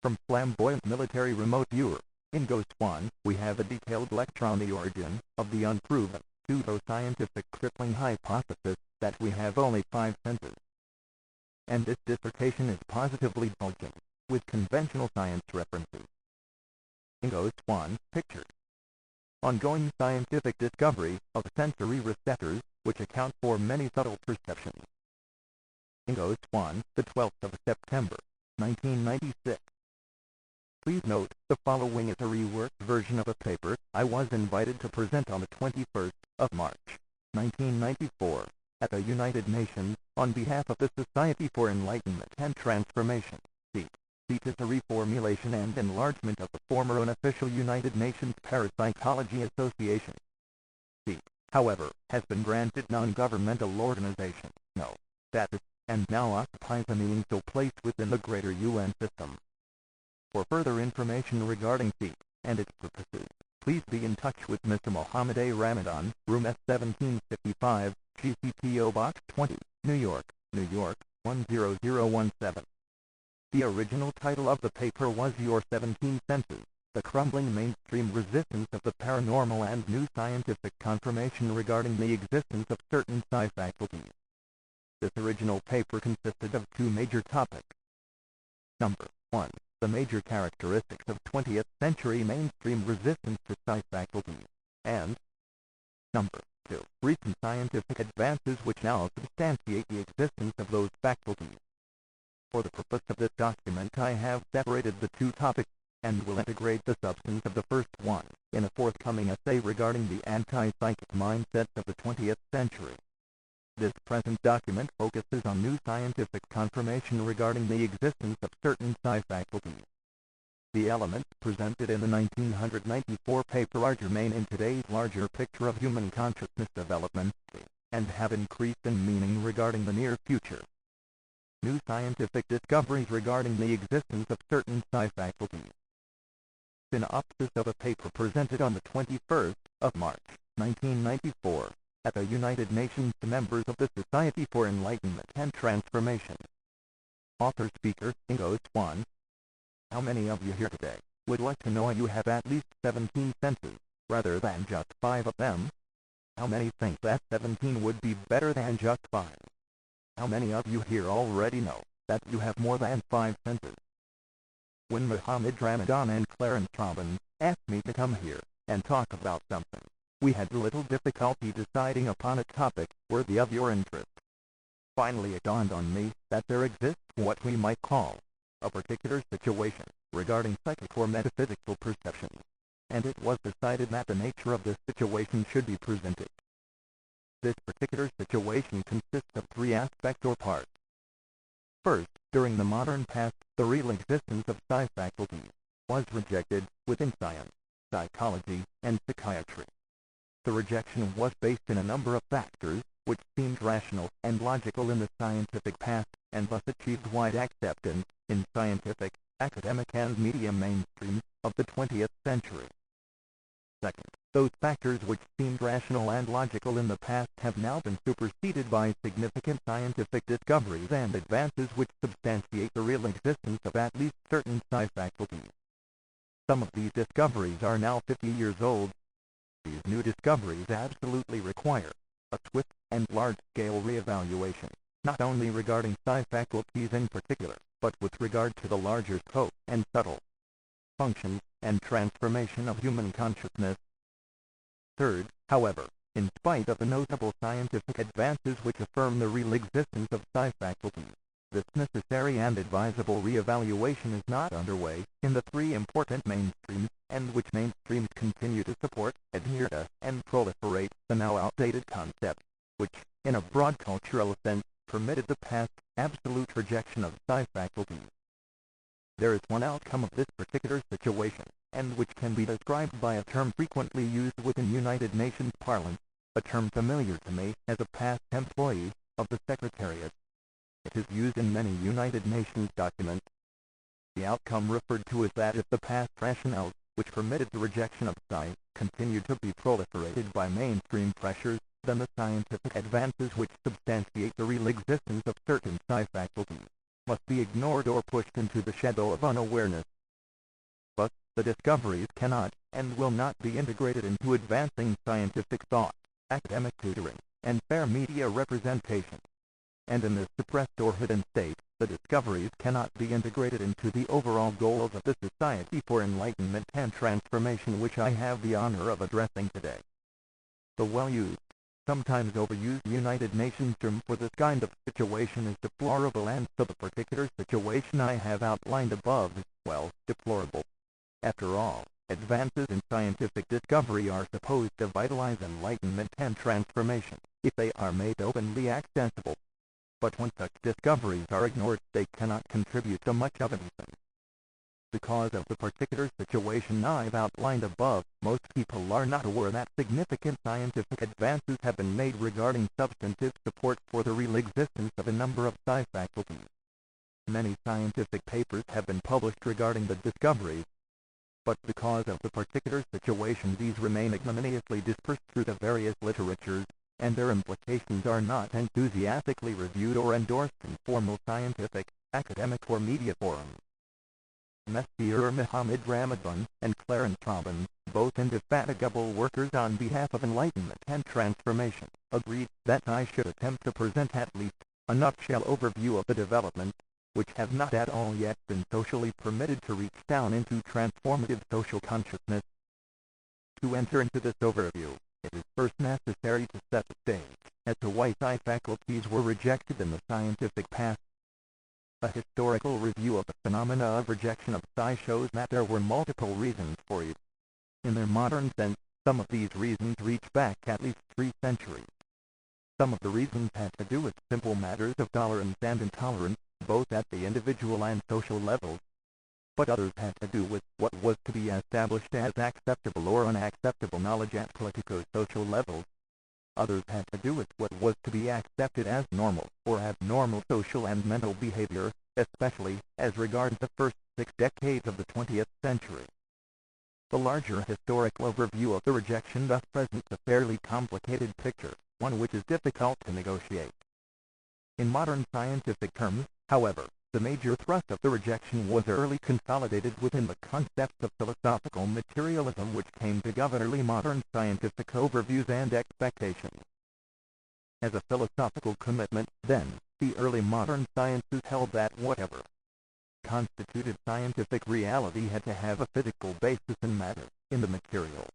From flamboyant military remote viewer, Ingo Swann, we have a detailed lecture on the origin of the unproven, pseudo-scientific crippling hypothesis that we have only 5 senses. And this dissertation is positively bulging with conventional science references. Ingo Swann, pictures. Ongoing scientific discovery of sensory receptors, which account for many subtle perceptions. Ingo Swann, the 12th of September, 1996. Please note, the following is a reworked version of a paper I was invited to present on the 21st of March, 1994, at the United Nations, on behalf of the Society for Enlightenment and Transformation. SEAT is a reformulation and enlargement of the former unofficial United Nations Parapsychology Association. SEAT, however, has been granted non-governmental organization status, and now occupies a meaningful place within the greater UN system. For further information regarding SEAT and its purposes, please be in touch with Mr. Mohammed A. Ramadan, Room S1755, GCPO Box 20, New York, 10017. The original title of the paper was Your 17 Senses, the Crumbling Mainstream Resistance of the Paranormal and New Scientific Confirmation Regarding the Existence of Certain Psi-Faculties. This original paper consisted of 2 major topics. Number 1. The major characteristics of 20th century mainstream resistance to psi-faculties, and Number 2. Recent scientific advances which now substantiate the existence of those faculties. For the purpose of this document I have separated the 2 topics, and will integrate the substance of the first one in a forthcoming essay regarding the anti-psychic mindsets of the 20th century. This present document focuses on new scientific confirmation regarding the existence of certain psi-faculties. The elements presented in the 1994 paper are germane in today's larger picture of human consciousness development, and have increased in meaning regarding the near future. New scientific discoveries regarding the existence of certain psi-faculties. Synopsis of a paper presented on the 21st of March, 1994. At the United Nations to members of the Society for Enlightenment and Transformation. Author-speaker, Ingo Swann. How many of you here today would like to know you have at least 17 senses, rather than just 5 of them? How many think that 17 would be better than just 5? How many of you here already know that you have more than 5 senses? When Mohammed Ramadan and Clarence Robbins asked me to come here and talk about something, we had little difficulty deciding upon a topic worthy of your interest. Finally it dawned on me that there exists what we might call a particular situation regarding psychic or metaphysical perceptions, and it was decided that the nature of this situation should be presented. This particular situation consists of 3 aspects or parts. First, during the modern past, the real existence of psi-faculties was rejected within science, psychology, and psychiatry. The rejection was based in a number of factors, which seemed rational and logical in the scientific past, and thus achieved wide acceptance in scientific, academic and media mainstreams of the 20th century. Second, those factors which seemed rational and logical in the past have now been superseded by significant scientific discoveries and advances which substantiate the real existence of at least certain psi-faculties. Some of these discoveries are now 50 years old. These new discoveries absolutely require a swift and large-scale reevaluation, not only regarding psi-faculties in particular, but with regard to the larger scope and subtle functions and transformation of human consciousness. Third, however, in spite of the notable scientific advances which affirm the real existence of psi-faculties, this necessary and advisable reevaluation is not underway in the 3 important mainstreams, and which mainstreams continue to support, adhere to, and proliferate the now outdated concepts, which, in a broad cultural sense, permitted the past absolute rejection of psi-faculties. There is one outcome of this particular situation, and which can be described by a term frequently used within United Nations parlance, a term familiar to me as a past employee of the Secretariat. It is used in many United Nations documents. The outcome referred to is that if the past rationales, which permitted the rejection of psi, continue to be proliferated by mainstream pressures, then the scientific advances which substantiate the real existence of certain psi faculties must be ignored or pushed into the shadow of unawareness, The discoveries cannot and will not be integrated into advancing scientific thought, academic tutoring, and fair media representation. And in this suppressed or hidden state, the discoveries cannot be integrated into the overall goals of the Society for Enlightenment and Transformation, which I have the honor of addressing today. The well-used, sometimes overused United Nations term for this kind of situation is deplorable, and so the particular situation I have outlined above is, well, deplorable. After all, advances in scientific discovery are supposed to vitalize enlightenment and transformation, if they are made openly accessible. But when such discoveries are ignored, they cannot contribute to much of anything. Because of the particular situation I've outlined above, most people are not aware that significant scientific advances have been made regarding substantive support for the real existence of a number of psi faculties. Many scientific papers have been published regarding the discoveries, but because of the particular situation these remain ignominiously dispersed through the various literatures, and their implications are not enthusiastically reviewed or endorsed in formal scientific, academic or media forums. Messrs. Muhammad Ramadan and Clarence Robbins, both indefatigable workers on behalf of enlightenment and transformation, agreed that I should attempt to present at least a nutshell overview of the developments, which have not at all yet been socially permitted to reach down into transformative social consciousness. To enter into this overview, it is first necessary to set the stage as to why psi faculties were rejected in the scientific past. A historical review of the phenomena of rejection of psi shows that there were multiple reasons for it. In their modern sense, some of these reasons reach back at least 3 centuries. Some of the reasons had to do with simple matters of tolerance and intolerance, both at the individual and social levels. But others had to do with what was to be established as acceptable or unacceptable knowledge at politico-social levels. Others had to do with what was to be accepted as normal or abnormal social and mental behavior, especially as regards the first 6 decades of the 20th century. The larger historical overview of the rejection thus presents a fairly complicated picture, one which is difficult to negotiate. In modern scientific terms, however, the major thrust of the rejection was early consolidated within the concepts of philosophical materialism which came to govern early modern scientific overviews and expectations. As a philosophical commitment, then, the early modern sciences held that whatever constituted scientific reality had to have a physical basis in matter, in the material.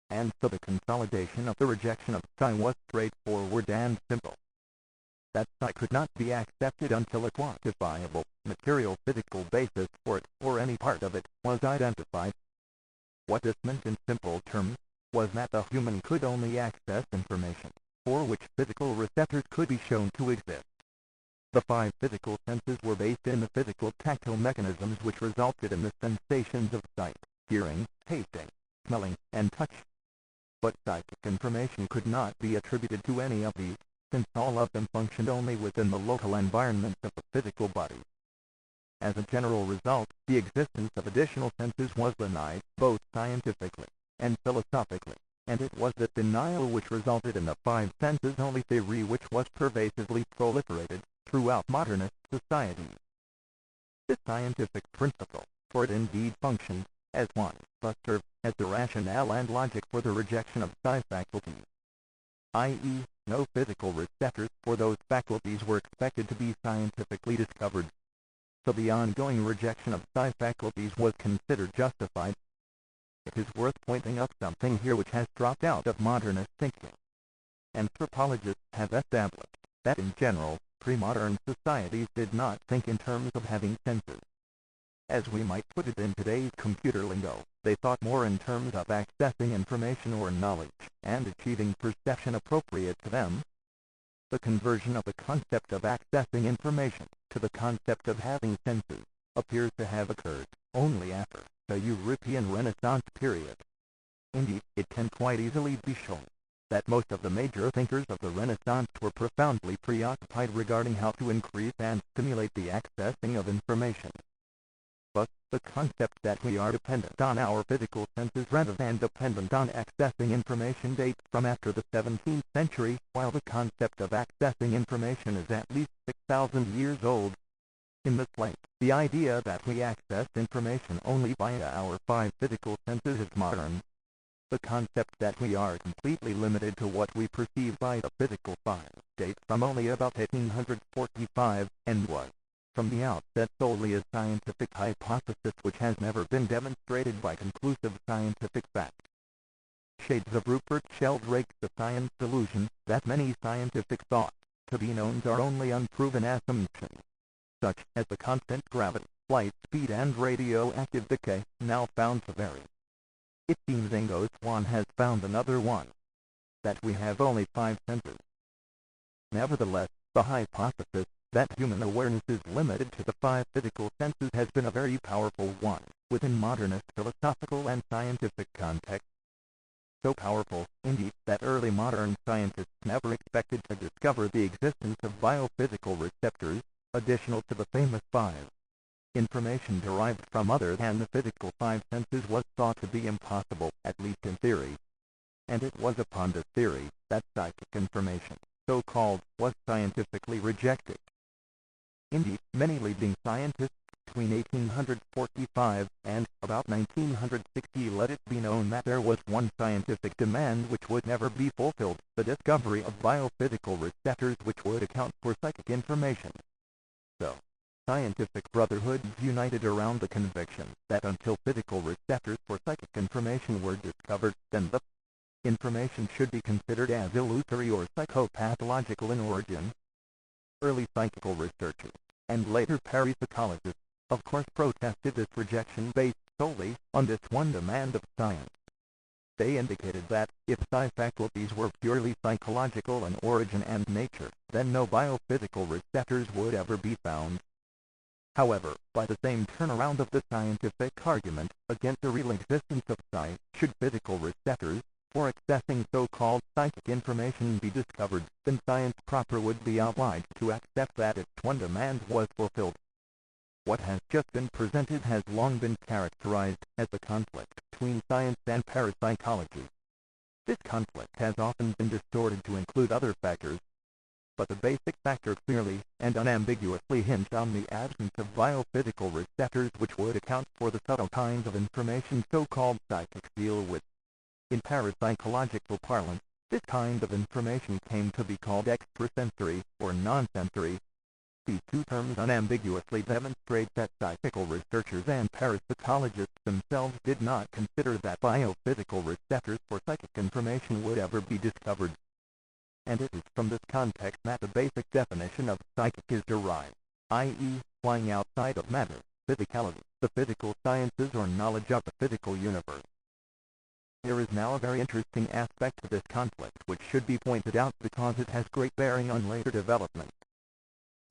And so the consolidation of the rejection of psi was straightforward and simple. That psi could not be accepted until a quantifiable, material physical basis for it, or any part of it, was identified. What this meant in simple terms was that the human could only access information for which physical receptors could be shown to exist. The 5 physical senses were based in the physical tactile mechanisms which resulted in the sensations of sight, hearing, tasting, smelling, and touch. But psychic information could not be attributed to any of these, since all of them functioned only within the local environment of the physical body. As a general result, the existence of additional senses was denied, both scientifically and philosophically, and it was this denial which resulted in the 5 senses only theory which was pervasively proliferated throughout modernist societies. This scientific principle, for it indeed functioned as one, thus served as the rationale and logic for the rejection of psi faculties, i.e., no physical receptors for those faculties were expected to be scientifically discovered. So the ongoing rejection of psi faculties was considered justified. It is worth pointing out something here which has dropped out of modernist thinking. Anthropologists have established that in general, pre-modern societies did not think in terms of having senses. As we might put it in today's computer lingo, they thought more in terms of accessing information or knowledge, and achieving perception appropriate to them. The conversion of the concept of accessing information to the concept of having senses appears to have occurred only after the European Renaissance period. Indeed, it can quite easily be shown that most of the major thinkers of the Renaissance were profoundly preoccupied regarding how to increase and stimulate the accessing of information. Thus, the concept that we are dependent on our physical senses rather than dependent on accessing information dates from after the 17th century, while the concept of accessing information is at least 6,000 years old. In this light, the idea that we access information only via our five physical senses is modern. The concept that we are completely limited to what we perceive by the physical five dates from only about 1845, and was, from the outset, solely a scientific hypothesis which has never been demonstrated by conclusive scientific fact. Shades of Rupert Sheldrake's the science delusion that many scientific thoughts to be knowns are only unproven assumptions, such as the constant gravity, light speed and radioactive decay, now found to vary. It seems Ingo Swann has found another one, that we have only five senses. Nevertheless, the hypothesis that human awareness is limited to the five physical senses has been a very powerful one within modernist philosophical and scientific context. So powerful, indeed, that early modern scientists never expected to discover the existence of biophysical receptors, additional to the famous five. Information derived from other than the physical five senses was thought to be impossible, at least in theory. And it was upon this theory that psychic information, so-called, was scientifically rejected. Indeed, many leading scientists between 1845 and about 1960 let it be known that there was one scientific demand which would never be fulfilled, the discovery of biophysical receptors which would account for psychic information. So, scientific brotherhoods united around the conviction that until physical receptors for psychic information were discovered, then the information should be considered as illusory or psychopathological in origin. Early psychical researchers, and later parapsychologists, of course protested this rejection based solely on this one demand of science. They indicated that, if psi faculties were purely psychological in origin and nature, then no biophysical receptors would ever be found. However, by the same turnaround of the scientific argument against the real existence of psi, should physical receptors for accessing so-called psychic information be discovered, then science proper would be obliged to accept that its one demand was fulfilled. What has just been presented has long been characterized as the conflict between science and parapsychology. This conflict has often been distorted to include other factors, but the basic factor clearly and unambiguously hinged on the absence of biophysical receptors which would account for the subtle kinds of information so-called psychics deal with. In parapsychological parlance, this kind of information came to be called extrasensory or non-sensory. These two terms unambiguously demonstrate that psychical researchers and parapsychologists themselves did not consider that biophysical receptors for psychic information would ever be discovered. And it is from this context that the basic definition of psychic is derived, i.e., lying outside of matter, physicality, the physical sciences or knowledge of the physical universe. There is now a very interesting aspect to this conflict which should be pointed out because it has great bearing on later development.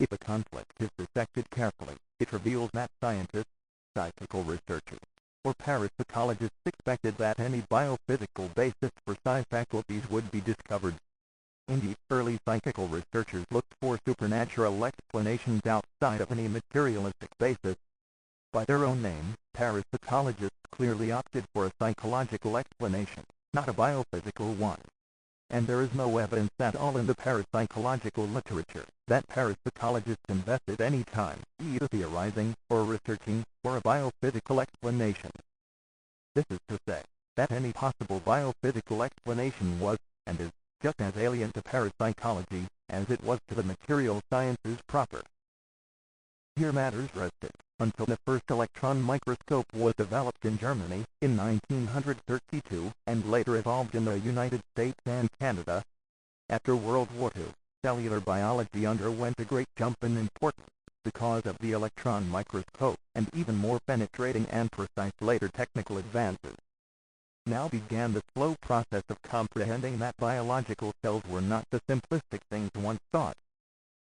If a conflict is dissected carefully, it reveals that scientists, psychical researchers, or parapsychologists expected that any biophysical basis for psi faculties would be discovered. Indeed, early psychical researchers looked for supernatural explanations outside of any materialistic basis. By their own name, parapsychologists clearly opted for a psychological explanation, not a biophysical one. And there is no evidence at all in the parapsychological literature that parapsychologists invested any time either theorizing or researching for a biophysical explanation. This is to say, that any possible biophysical explanation was, and is, just as alien to parapsychology as it was to the material sciences proper. Here matters rested, until the first electron microscope was developed in Germany in 1932, and later evolved in the United States and Canada. After World War II, cellular biology underwent a great jump in importance because of the electron microscope, and even more penetrating and precise later technical advances. Now began the slow process of comprehending that biological cells were not the simplistic things once thought.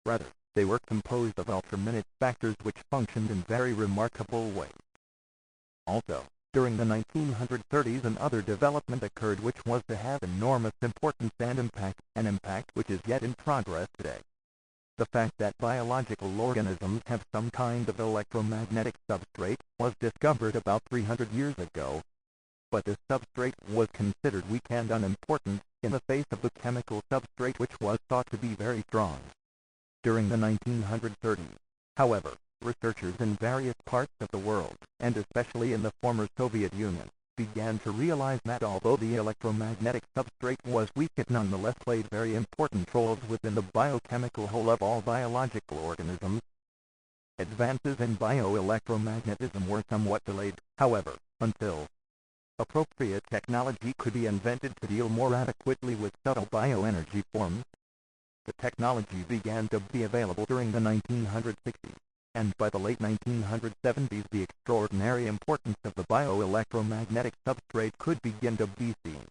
Rather, they were composed of ultra-minute factors which functioned in very remarkable ways. Also, during the 1930s another development occurred which was to have enormous importance and impact, an impact which is yet in progress today. The fact that biological organisms have some kind of electromagnetic substrate was discovered about 300 years ago. But this substrate was considered weak and unimportant in the face of the chemical substrate which was thought to be very strong. During the 1930s, however, researchers in various parts of the world, and especially in the former Soviet Union, began to realize that although the electromagnetic substrate was weak, it nonetheless played very important roles within the biochemical whole of all biological organisms. Advances in bioelectromagnetism were somewhat delayed, however, until appropriate technology could be invented to deal more adequately with subtle bioenergy forms. The technology began to be available during the 1960s, and by the late 1970s the extraordinary importance of the bioelectromagnetic substrate could begin to be seen.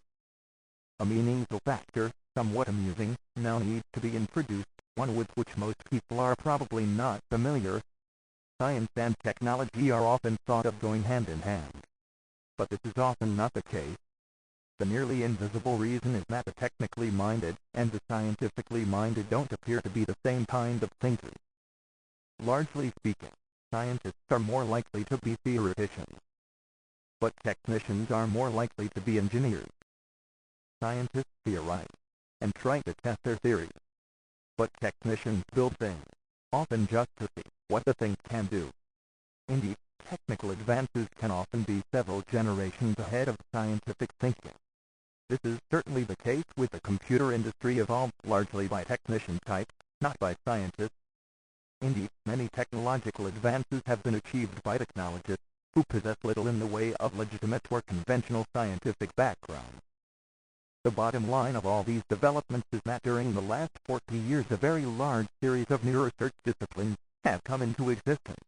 A meaningful factor, somewhat amusing, now needs to be introduced, one with which most people are probably not familiar. Science and technology are often thought of going hand in hand, but this is often not the case. The nearly invisible reason is that the technically minded and the scientifically minded don't appear to be the same kind of thinkers. Largely speaking, scientists are more likely to be theoreticians, but technicians are more likely to be engineers. Scientists theorize and try to test their theories, but technicians build things, often just to see what the thing can do. Indeed, technical advances can often be several generations ahead of scientific thinking. This is certainly the case with the computer industry, evolved largely by technician types, not by scientists. Indeed, many technological advances have been achieved by technologists who possess little in the way of legitimate or conventional scientific background. The bottom line of all these developments is that during the last 40 years a very large series of new research disciplines have come into existence.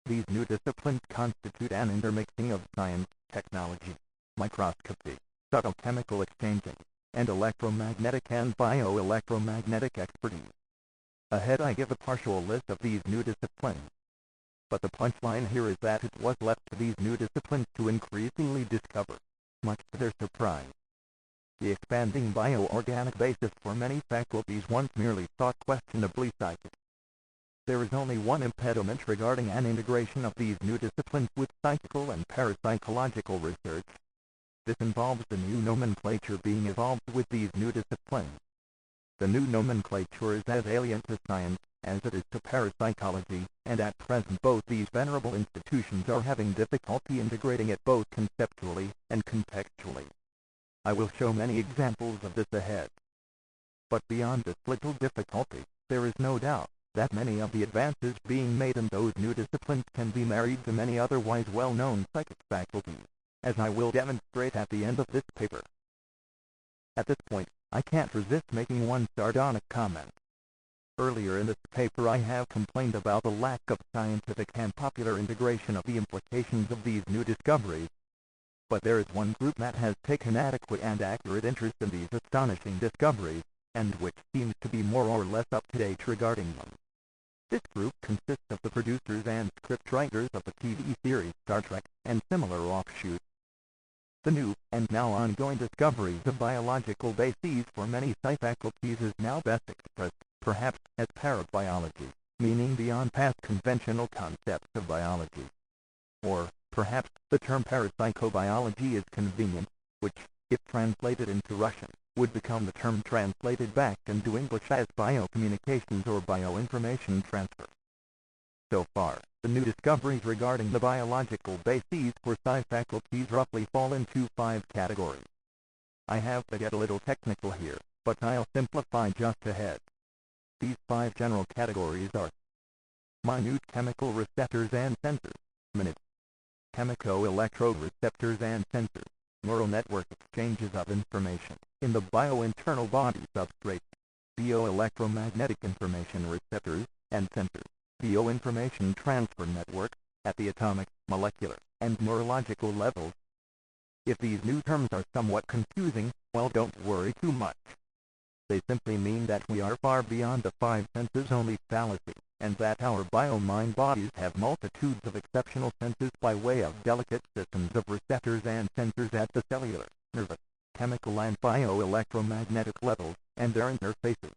These new disciplines constitute an intermixing of science, technology, microscopy, subtle chemical exchanging, and electromagnetic and bioelectromagnetic expertise. Ahead I give a partial list of these new disciplines. But the punchline here is that it was left to these new disciplines to increasingly discover, much to their surprise, the expanding bioorganic basis for many faculties once merely thought questionably psychic. There is only one impediment regarding an integration of these new disciplines with psychical and parapsychological research. This involves the new nomenclature being evolved with these new disciplines. The new nomenclature is as alien to science as it is to parapsychology, and at present both these venerable institutions are having difficulty integrating it both conceptually and contextually. I will show many examples of this ahead. But beyond this little difficulty, there is no doubt that many of the advances being made in those new disciplines can be married to many otherwise well-known psychic faculties, as I will demonstrate at the end of this paper. At this point, I can't resist making one sardonic comment. Earlier in this paper I have complained about the lack of scientific and popular integration of the implications of these new discoveries. But there is one group that has taken adequate and accurate interest in these astonishing discoveries, and which seems to be more or less up to date regarding them. This group consists of the producers and scriptwriters of the TV series Star Trek and similar offshoots. The new, and now ongoing discoveries of biological bases for many psi faculties is now best expressed, perhaps, as parabiology, meaning beyond past conventional concepts of biology. Or, perhaps, the term parapsychobiology is convenient, which, if translated into Russian, would become the term translated back into English as biocommunications or bioinformation transfer. So far, the new discoveries regarding the biological bases for psi faculties roughly fall into 5 categories. I have to get a little technical here, but I'll simplify just ahead. These 5 general categories are minute chemical receptors and sensors, minute chemico-electrode receptors and sensors, neural network exchanges of information in the biointernal body substrate, bioelectromagnetic information receptors and sensors, bioinformation transfer networks at the atomic, molecular, and neurological levels. If these new terms are somewhat confusing, well, don't worry too much. They simply mean that we are far beyond the 5 senses only fallacy, and that our bio-mind bodies have multitudes of exceptional senses by way of delicate systems of receptors and sensors at the cellular, nervous, chemical and bioelectromagnetic levels, and their interfaces.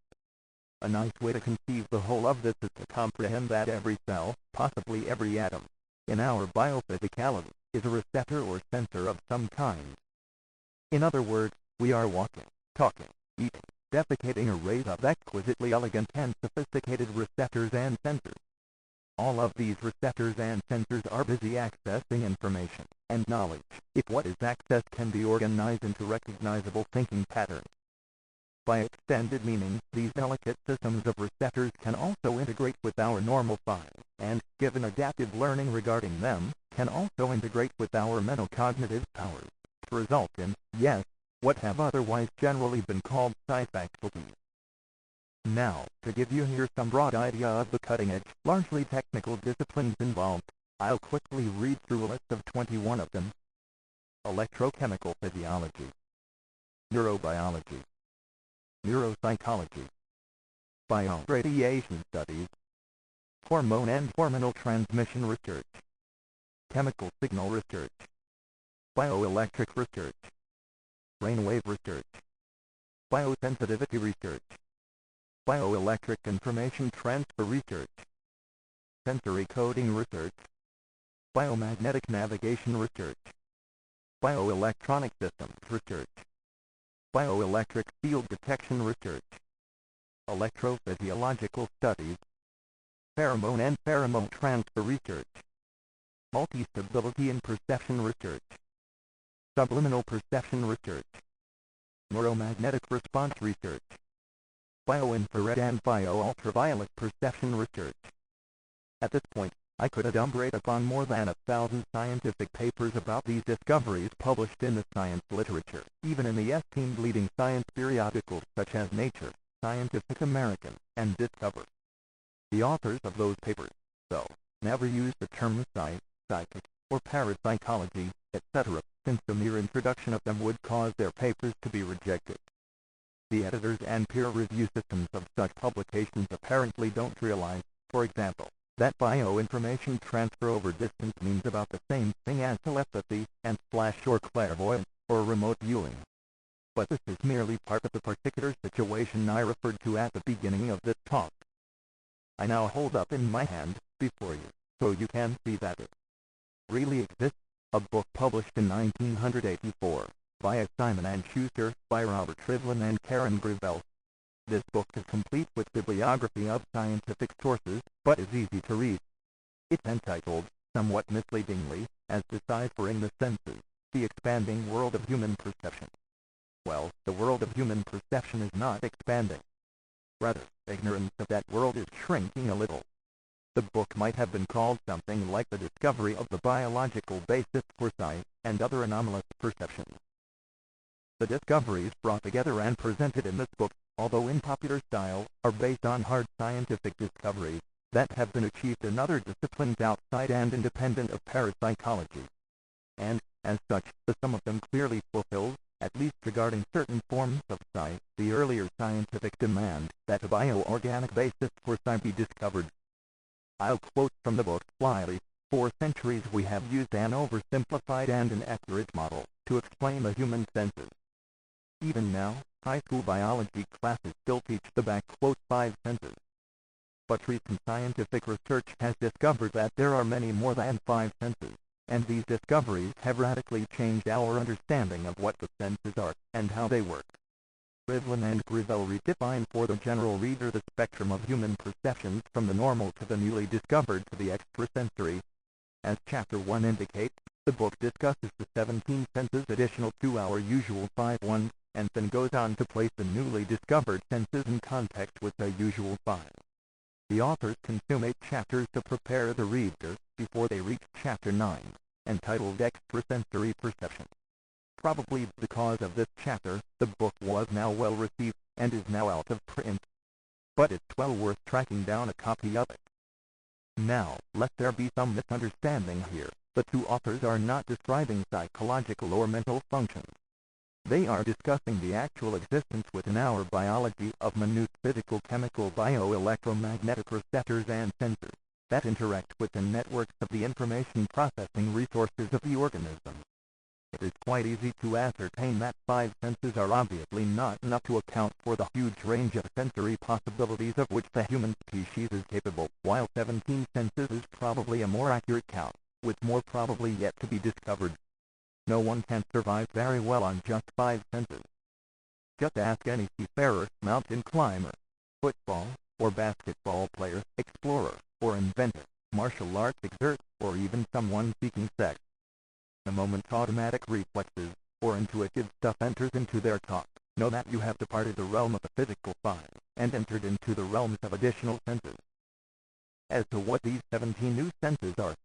A nice way to conceive the whole of this is to comprehend that every cell, possibly every atom, in our biophysicality, is a receptor or sensor of some kind. In other words, we are walking, talking, eating, defecating arrays of exquisitely elegant and sophisticated receptors and sensors. All of these receptors and sensors are busy accessing information and knowledge, if what is accessed can be organized into recognizable thinking patterns. By extended meaning, these delicate systems of receptors can also integrate with our normal files, and, given adaptive learning regarding them, can also integrate with our mental cognitive powers, to result in, yes, what have otherwise generally been called psi-faculties. Now, to give you here some broad idea of the cutting-edge, largely technical disciplines involved, I'll quickly read through a list of 21 of them. Electrochemical physiology, neurobiology, neuropsychology, bioradiation studies, hormone and hormonal transmission research, chemical signal research, bioelectric research, brainwave research, biosensitivity research, bioelectric information transfer research, sensory coding research, biomagnetic navigation research, bioelectronic systems research, bioelectric field detection research, electrophysiological studies, pheromone and pheromone transfer research, multi-stability and perception research, subliminal perception research, neuromagnetic response research, bioinfrared and bio-ultraviolet perception research. At this point, I could enumerate upon more than 1,000 scientific papers about these discoveries published in the science literature, even in the esteemed leading science periodicals such as Nature, Scientific American, and Discover. The authors of those papers, though, never used the term psi, psychic, or parapsychology, etc., since the mere introduction of them would cause their papers to be rejected. The editors and peer review systems of such publications apparently don't realize, for example, that bioinformation transfer over distance means about the same thing as telepathy, and flash or clairvoyance, or remote viewing. But this is merely part of the particular situation I referred to at the beginning of this talk. I now hold up in my hand, before you, so you can see that it really exists, a book published in 1984, by Simon & Schuster, by Robert Trivlin and Karen Gravel. This book is complete with bibliography of scientific sources, but is easy to read. It's entitled, somewhat misleadingly, as Deciphering the Senses, the Expanding World of Human Perception. Well, the world of human perception is not expanding. Rather, ignorance of that world is shrinking a little. The book might have been called something like The Discovery of the Biological Basis for Psi, and Other Anomalous Perceptions. The discoveries brought together and presented in this book, although in popular style, are based on hard scientific discoveries that have been achieved in other disciplines outside and independent of parapsychology. And, as such, the sum of them clearly fulfills, at least regarding certain forms of psi, the earlier scientific demand that a bioorganic basis for psi be discovered. I'll quote from the book, slyly. For centuries we have used an oversimplified and inaccurate model to explain the human senses. Even now, high school biology classes still teach the five senses. But recent scientific research has discovered that there are many more than 5 senses, and these discoveries have radically changed our understanding of what the senses are, and how they work. Rivlin and Gravel redefine for the general reader the spectrum of human perceptions from the normal to the newly discovered to the extrasensory. As Chapter 1 indicates, the book discusses the 17 senses additional to our usual 5 ones, and then goes on to place the newly discovered senses in context with the usual 5. The authors consume 8 chapters to prepare the reader, before they reach Chapter 9, entitled Extrasensory Perception. Probably because of this chapter, the book was now well received, and is now out of print. But it's well worth tracking down a copy of it. Now, lest there be some misunderstanding here, the two authors are not describing psychological or mental functions. They are discussing the actual existence within our biology of minute physical, chemical, bioelectromagnetic receptors and sensors that interact with the networks of the information processing resources of the organism. It is quite easy to ascertain that 5 senses are obviously not enough to account for the huge range of sensory possibilities of which the human species is capable, while 17 senses is probably a more accurate count, with more probably yet to be discovered. No one can survive very well on just 5 senses. Just ask any seafarer, mountain climber, football or basketball player, explorer, or inventor, someone seeking sex. The moment automatic reflexes or intuitive stuff enters into their talk, know that you have departed the realm of the physical five and entered into the realms of additional senses. As to what these 17 new senses are,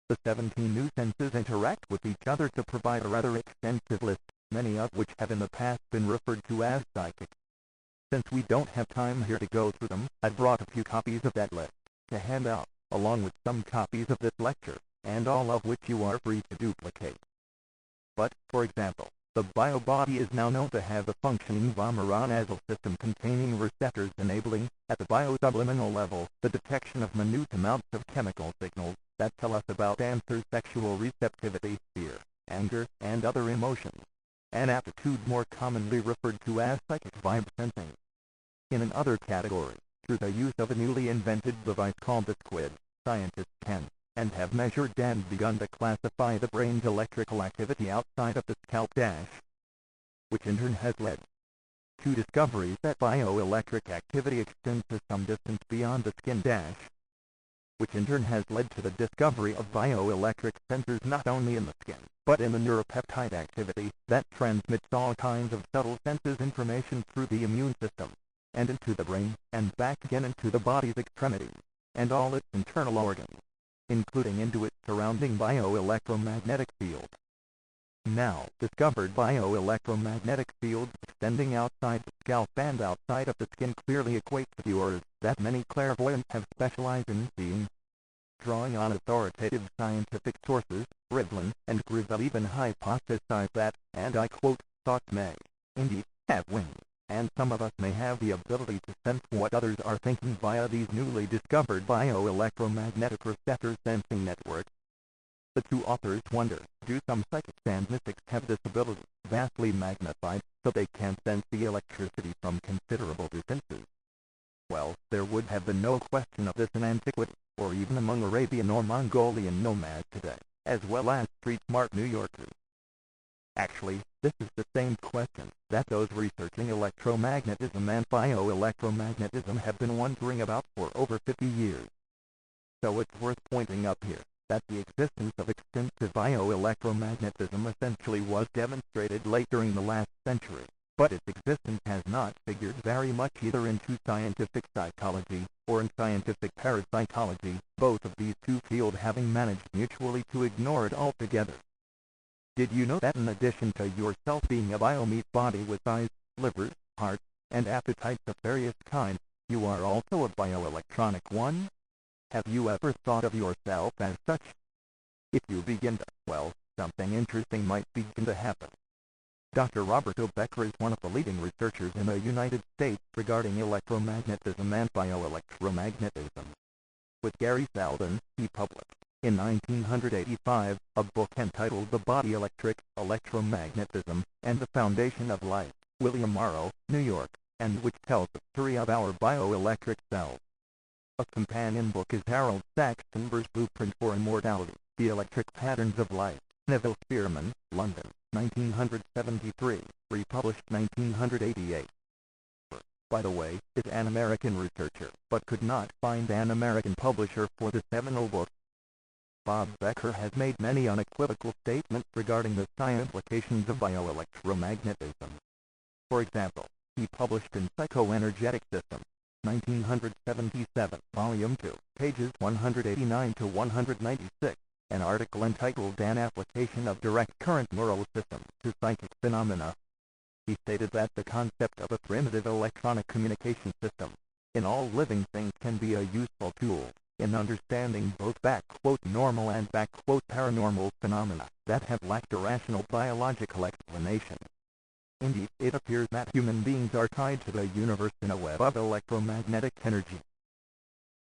the 17 new senses interact with each other to provide a rather extensive list, many of which have in the past been referred to as psychic. Since we don't have time here to go through them, I've brought a few copies of that list to hand out, along with some copies of this lecture, and all of which you are free to duplicate. But, for example, the biobody is now known to have a functioning vomeronasal system containing receptors enabling, at the biosubliminal level, the detection of minute amounts of chemical signals that tell us about answers, sexual receptivity, fear, anger, and other emotions, an aptitude more commonly referred to as psychic vibe sensing. In another category, through the use of a newly invented device called the squid, scientists can and have measured and begun to classify the brain's electrical activity outside of the scalp, which in turn has led to discoveries that bioelectric activity extends to some distance beyond the skin, which in turn has led to the discovery of bioelectric sensors not only in the skin, but in the neuropeptide activity that transmits all kinds of subtle senses information through the immune system, and into the brain, and back again into the body's extremities, and all its internal organs, including into its surrounding bioelectromagnetic field. Now discovered bioelectromagnetic fields extending outside the scalp and outside of the skin clearly equate to viewers that many clairvoyants have specialized in seeing. Drawing on authoritative scientific sources, Rivlin and Grivel even hypothesize that, and I quote, thoughts may, indeed, have wings, and some of us may have the ability to sense what others are thinking via these newly discovered bioelectromagnetic receptor sensing networks. The two authors wonder, do some psychics and mystics have this ability, vastly magnified, so they can sense the electricity from considerable distances? Well, there would have been no question of this in antiquity, or even among Arabian or Mongolian nomads today, as well as street-smart New Yorkers. Actually, this is the same question that those researching electromagnetism and bioelectromagnetism have been wondering about for over 50 years. So it's worth pointing up here that the existence of extensive bioelectromagnetism essentially was demonstrated late during the last century, but its existence has not figured very much either into scientific psychology or in scientific parapsychology, both of these two fields having managed mutually to ignore it altogether. Did you know that in addition to yourself being a biomeat body with eyes, livers, hearts, and appetites of various kinds, you are also a bioelectronic one? Have you ever thought of yourself as such? If you begin to, well, something interesting might begin to happen. Dr. Robert O. Becker is one of the leading researchers in the United States regarding electromagnetism and bioelectromagnetism. With Gary Salden, he published, in 1985, a book entitled The Body Electric, Electromagnetism, and the Foundation of Life, William Morrow, New York, and which tells the story of our bioelectric cells. A companion book is Harold Saxtonburg's Blueprint for Immortality, The Electric Patterns of Life, Neville Spearman, London, 1973, republished 1988. By the way, is an American researcher, but could not find an American publisher for the seminal book. Bob Becker has made many unequivocal statements regarding the science implications of bioelectromagnetism. For example, he published in Psychoenergetic Systems, 1977, Volume 2, pages 189 to 196, an article entitled An Application of Direct Current Neural Systems to Psychic Phenomena. He stated that the concept of a primitive electronic communication system in all living things can be a useful tool in understanding both "normal" and "paranormal" phenomena that have lacked a rational biological explanation. Indeed, it appears that human beings are tied to the universe in a web of electromagnetic energy.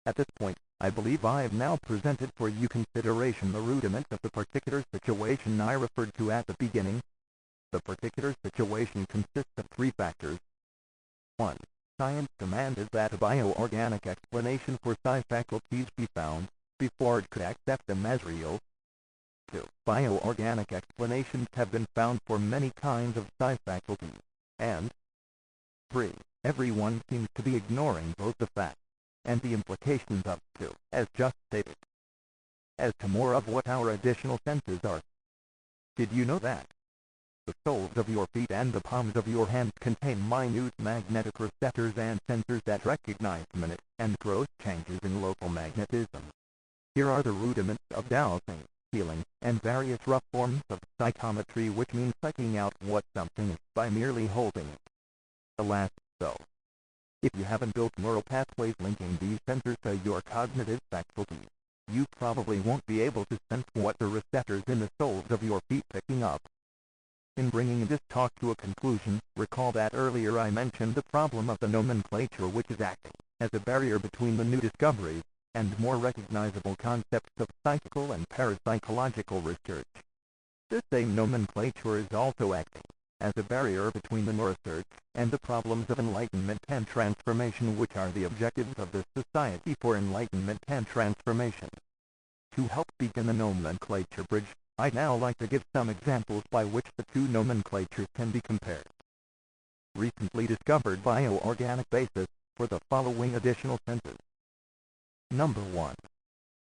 At this point, I believe I've now presented for you consideration the rudiments of the particular situation I referred to at the beginning. The particular situation consists of three factors. 1. Science demanded that a bioorganic explanation for psi faculties be found, before it could accept them as real. 2. Bioorganic explanations have been found for many kinds of psi faculties. And 3. Everyone seems to be ignoring both the facts and the implications of two, as just stated. as to more of what our additional senses are. Did you know that the soles of your feet and the palms of your hands contain minute magnetic receptors and sensors that recognize minute and gross changes in local magnetism? Here are the rudiments of dowsing, feeling, and various rough forms of psychometry, which means psyching out what something is by merely holding it. Alas, though, if you haven't built neural pathways linking these sensors to your cognitive faculties, you probably won't be able to sense what the receptors in the soles of your feet picking up. In bringing this talk to a conclusion, recall that earlier I mentioned the problem of the nomenclature, which is acting as a barrier between the new discoveries and more recognizable concepts of psychical and parapsychological research. This same nomenclature is also acting as a barrier between the neuroresearch and the problems of enlightenment and transformation, which are the objectives of the Society for Enlightenment and Transformation. To help begin the nomenclature bridge, I'd now like to give some examples by which the two nomenclatures can be compared. Recently discovered bioorganic basis for the following additional senses. Number 1.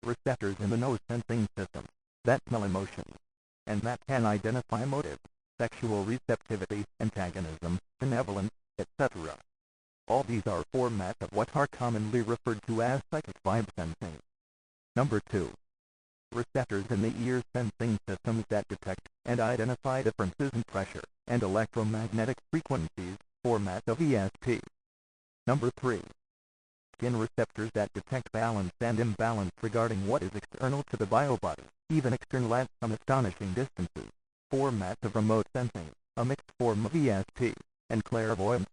Receptors in the nose sensing system that smell emotions, and that can identify motive, sexual receptivity, antagonism, benevolence, etc. All these are formats of what are commonly referred to as psychic vibe sensing. Number 2. Receptors in the ear sensing systems that detect and identify differences in pressure and electromagnetic frequencies, format of ESP. Number 3. Skin receptors that detect balance and imbalance regarding what is external to the biobody, even external at some astonishing distances, format of remote sensing, a mixed form of ESP and clairvoyance.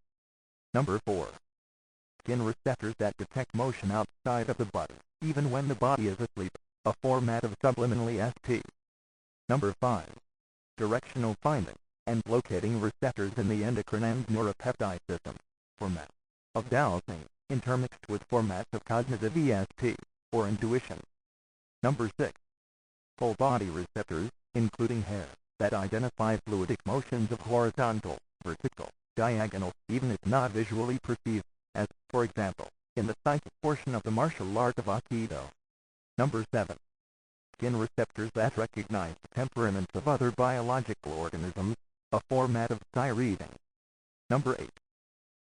Number 4. Skin receptors that detect motion outside of the body, even when the body is asleep, a format of subliminal ESP. Number 5. Directional finding and locating receptors in the endocrine and neuropeptide system, format of dowsing, intermixed with formats of cognitive ESP, or intuition. Number 6. Full body receptors, including hair, that identify fluidic motions of horizontal, vertical, diagonal, even if not visually perceived, as, for example, in the psychic portion of the martial art of Aikido. Number 7. Skin receptors that recognize the temperaments of other biological organisms, a format of psi reading. Number 8.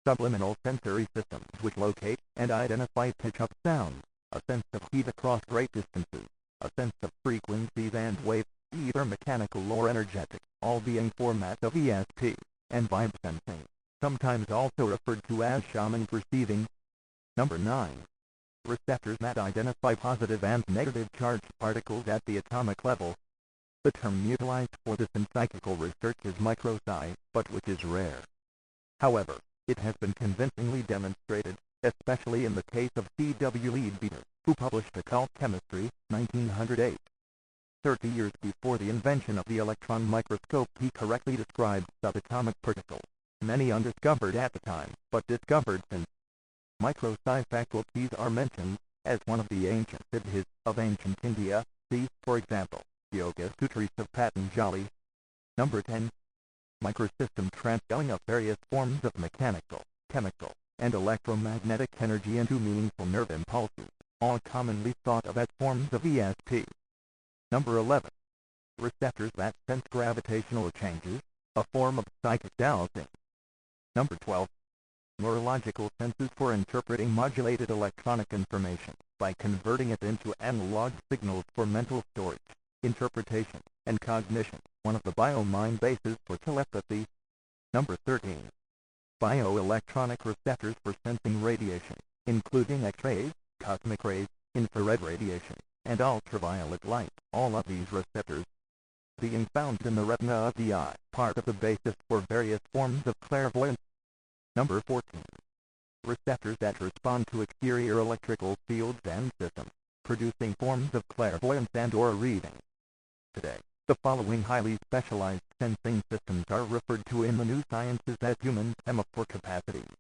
Subliminal sensory systems which locate and identify pitch-up sounds, a sense of heat across great distances, a sense of frequencies and waves, either mechanical or energetic, all being formats of ESP and vibe sensing, sometimes also referred to as shaman perceiving. Number 9. Receptors that identify positive and negative charged particles at the atomic level. The term utilized for this in psychical research is micropsi, but which is rare. However, it has been convincingly demonstrated, especially in the case of C.W. Leadbeater, who published Occult Chemistry, 1908. 30 years before the invention of the electron microscope, he correctly described subatomic particles, many undiscovered at the time, but discovered since. Micropsi faculties are mentioned as one of the ancient siddhis of ancient India, see, for example, Yoga Sutras of Patanjali. Number 10. Microsystem transferring of various forms of mechanical, chemical, and electromagnetic energy into meaningful nerve impulses, all commonly thought of as forms of ESP. Number 11. Receptors that sense gravitational changes, a form of psychic dowsing. Number 12. Neurological senses for interpreting modulated electronic information by converting it into analog signals for mental storage, interpretation, and cognition, one of the bio-mind bases for telepathy. Number 13. Bioelectronic receptors for sensing radiation, including X-rays, cosmic rays, infrared radiation, and ultraviolet light, all of these receptors being found in the retina of the eye, part of the basis for various forms of clairvoyance. Number 14. Receptors that respond to exterior electrical fields and systems, producing forms of clairvoyance and/or reading. Today, the following highly specialized sensing systems are referred to in the new sciences as human semaphore capacities.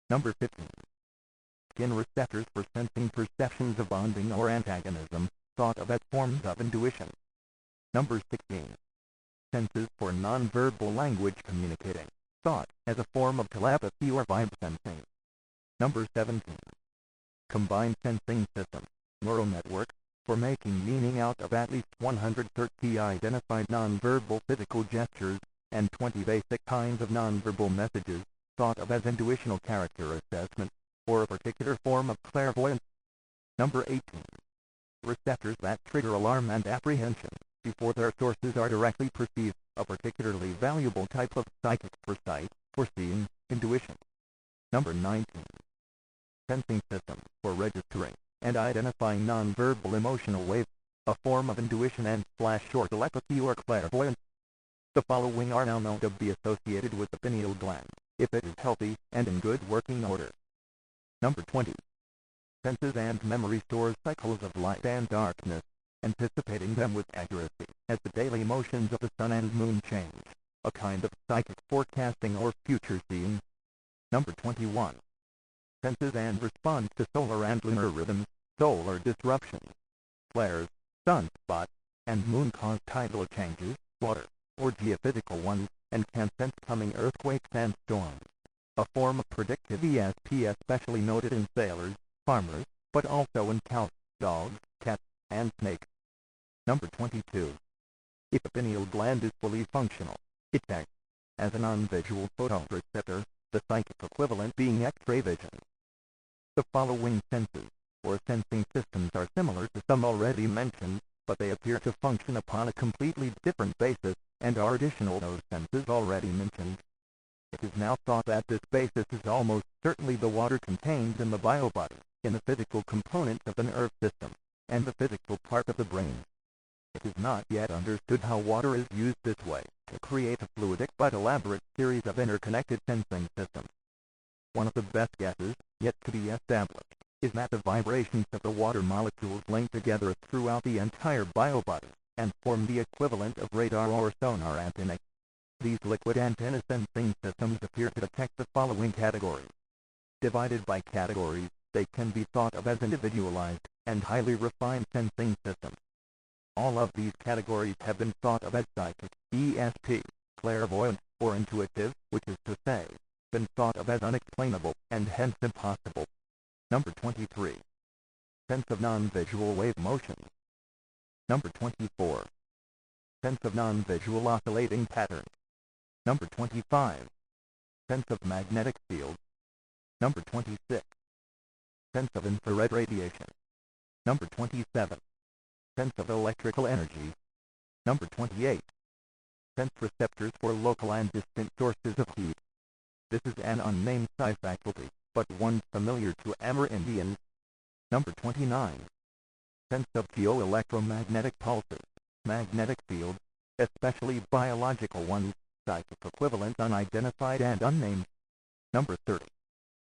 Number 15. Skin receptors for sensing perceptions of bonding or antagonism, thought of as forms of intuition. Number 16. Senses for nonverbal language communicating, thought as a form of telepathy or vibe sensing. Number 17. Combined sensing systems, neural networks, for making meaning out of at least 130 identified nonverbal physical gestures, and 20 basic kinds of nonverbal messages, thought of as intuitional character assessment, or a particular form of clairvoyance. Number 18. Receptors that trigger alarm and apprehension before their sources are directly perceived, a particularly valuable type of psychic foresight, foreseeing, intuition. Number 19. Sensing system for registering and identifying nonverbal emotional waves, a form of intuition and /or telepathy or clairvoyance. The following are now known to be associated with the pineal gland, if it is healthy and in good working order. Number 20. Senses and memory stores cycles of light and darkness, anticipating them with accuracy as the daily motions of the sun and moon change, a kind of psychic forecasting or future seeing. Number 21. Senses and responds to solar and lunar rhythms, solar disruptions, flares, sunspots, and moon-caused tidal changes, water, or geophysical ones, and can sense coming earthquakes and storms. A form of predictive ESP especially noted in sailors, farmers, but also in cows, dogs, cats, and snakes. Number 22. If the pineal gland is fully functional, it acts as a non-visual photoreceptor, the psychic equivalent being X-ray vision. The following senses, or sensing systems, are similar to some already mentioned, but they appear to function upon a completely different basis, and are additional to those senses already mentioned. It is now thought that this basis is almost certainly the water contained in the biobody, in the physical components of the nerve system, and the physical part of the brain. It is not yet understood how water is used this way, to create a fluidic but elaborate series of interconnected sensing systems. One of the best guesses, yet to be established, is that the vibrations of the water molecules link together throughout the entire biobody, and form the equivalent of radar or sonar antennae. These liquid antenna sensing systems appear to detect the following categories. Divided by categories, they can be thought of as individualized and highly refined sensing systems. All of these categories have been thought of as psychic, ESP, clairvoyant, or intuitive, which is to say, been thought of as unexplainable, and hence impossible. Number 23. Sense of non-visual wave motions. Number 24. Sense of non-visual oscillating patterns. Number 25. Sense of magnetic field. Number 26. Sense of infrared radiation. Number 27. Sense of electrical energy. Number 28. Sense receptors for local and distant sources of heat. This is an unnamed psi faculty, but one familiar to Amerindians. Number 29. Sense of geoelectromagnetic pulses, magnetic fields, especially biological ones, psychic equivalents unidentified and unnamed. Number 30.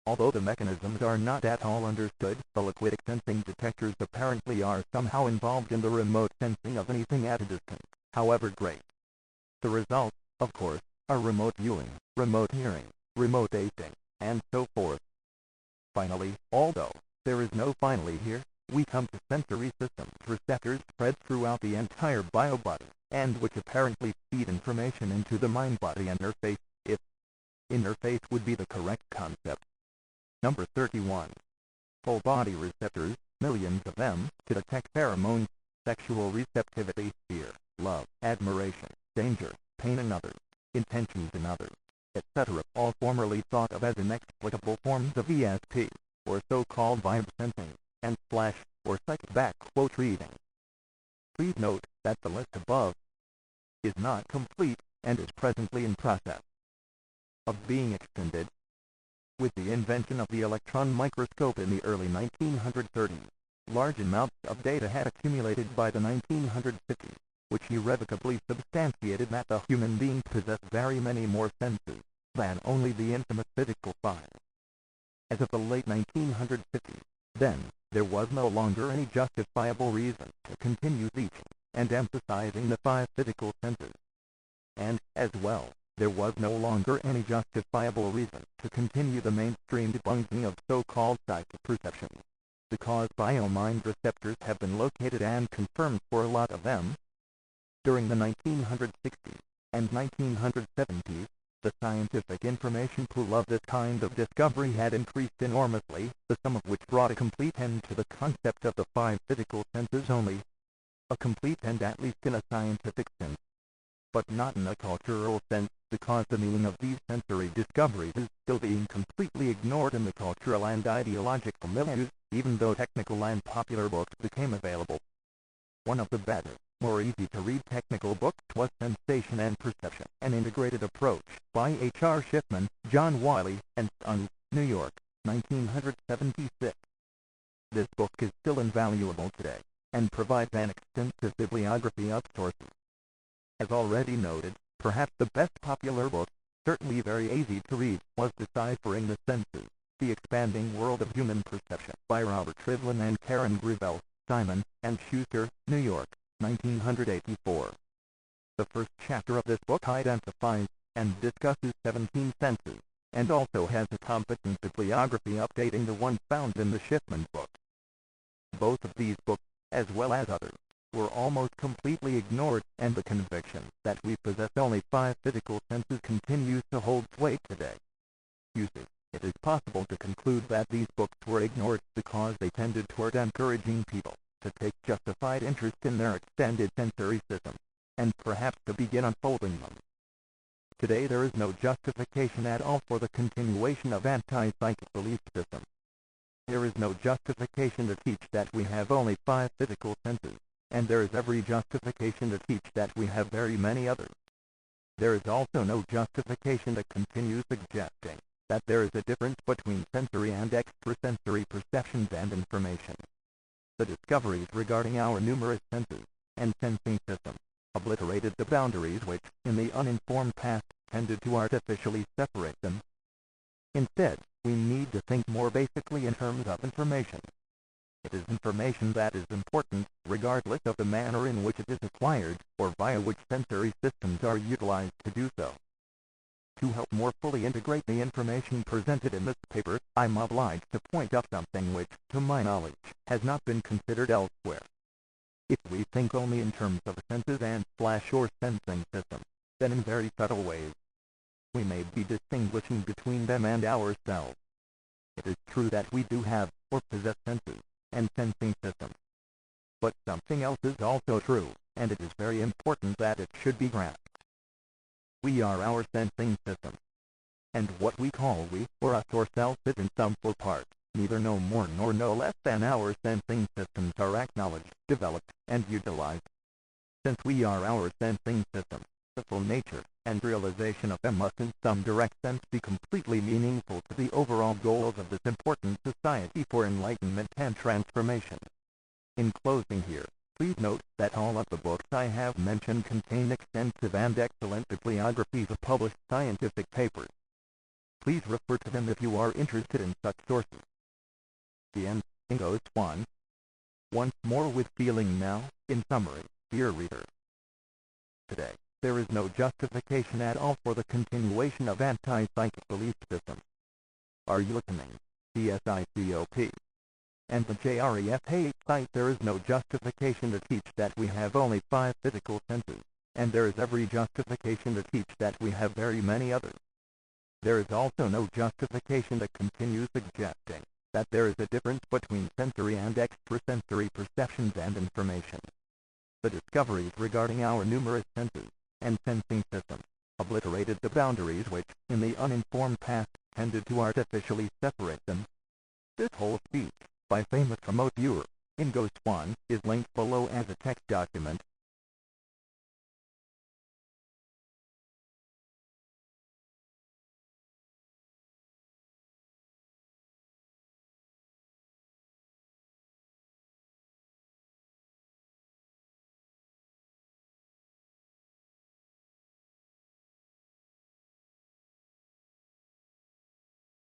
Although the mechanisms are not at all understood, the liquidic sensing detectors apparently are somehow involved in the remote sensing of anything at a distance, however great. The results, of course, are remote viewing, remote hearing, remote tasting, and so forth. Finally, although there is no finally here, we come to sensory systems, receptors spread throughout the entire biobody, and which apparently feed information into the mind-body interface, if interface would be the correct concept. Number 31. Full body receptors, millions of them, to detect pheromones, sexual receptivity, fear, love, admiration, danger, pain in others, intentions in others, etc., all formerly thought of as inexplicable forms of ESP, or so-called vibe sensing, and flash, or psychic backquote reading. Please note that the list above is not complete, and is presently in process of being extended. With the invention of the electron microscope in the early 1930s, large amounts of data had accumulated by the 1950s, which irrevocably substantiated that the human being possessed very many more senses than only the intimate physical five. As of the late 1950s, then, there was no longer any justifiable reason to continue teaching and emphasizing the five physical senses. And, as well, there was no longer any justifiable reason to continue the mainstream debunking of so-called psychic perceptions, because bio-mind receptors have been located and confirmed for a lot of them. During the 1960s and 1970s, The scientific information pool of this kind of discovery had increased enormously, the sum of which brought a complete end to the concept of the five physical senses only. A complete end at least in a scientific sense, but not in a cultural sense, because the meaning of these sensory discoveries is still being completely ignored in the cultural and ideological milieux, even though technical and popular books became available. One of the better, more easy-to-read technical books was Sensation and Perception, an Integrated Approach, by H.R. Schiffman, John Wiley, and Sons, New York, 1976. This book is still invaluable today, and provides an extensive bibliography of sources. As already noted, perhaps the best popular book, certainly very easy to read, was Deciphering the Senses, The Expanding World of Human Perception, by Robert Trivlin and Karen Gravel, Simon and Schuster, New York, 1984. The first chapter of this book identifies and discusses 17 senses, and also has a competent bibliography updating the one found in the Schiffman book. Both of these books, as well as others, were almost completely ignored, and the conviction that we possess only five physical senses continues to hold sway today. You see, it is possible to conclude that these books were ignored because they tended toward encouraging people to take justified interest in their extended sensory system, and perhaps to begin unfolding them. Today there is no justification at all for the continuation of anti-psychic belief systems. There is no justification to teach that we have only five physical senses, and there is every justification to teach that we have very many others. There is also no justification to continue suggesting that there is a difference between sensory and extrasensory perceptions and information. The discoveries regarding our numerous senses and sensing systems obliterated the boundaries which, in the uninformed past, tended to artificially separate them. Instead, we need to think more basically in terms of information. It is information that is important, regardless of the manner in which it is acquired, or via which sensory systems are utilized to do so. To help more fully integrate the information presented in this paper, I'm obliged to point out something which, to my knowledge, has not been considered elsewhere. If we think only in terms of senses and or sensing systems, then in very subtle ways, we may be distinguishing between them and ourselves. It is true that we do have, or possess senses, and sensing systems. But something else is also true, and it is very important that it should be grasped. We are our sensing system. And what we call we, or us or self is in some full part, neither no more nor no less than our sensing systems are acknowledged, developed, and utilized. Since we are our sensing system, the full nature and realization of them must in some direct sense be completely meaningful to the overall goals of this important society for enlightenment and transformation. In closing here, please note that all of the books I have mentioned contain extensive and excellent bibliographies of published scientific papers. Please refer to them if you are interested in such sources. The end. Ingo Swann. Once more with feeling now, in summary, dear reader. Today, there is no justification at all for the continuation of anti-psychic belief systems. Are you listening? CSICOP. And the JREFH site. There is no justification to teach that we have only five physical senses, and there is every justification to teach that we have very many others. There is also no justification to continue suggesting that there is a difference between sensory and extrasensory perceptions and information. The discoveries regarding our numerous senses and sensing systems obliterated the boundaries which, in the uninformed past, tended to artificially separate them. This whole speech, by famous remote viewer Ingo Swann, is linked below as a text document,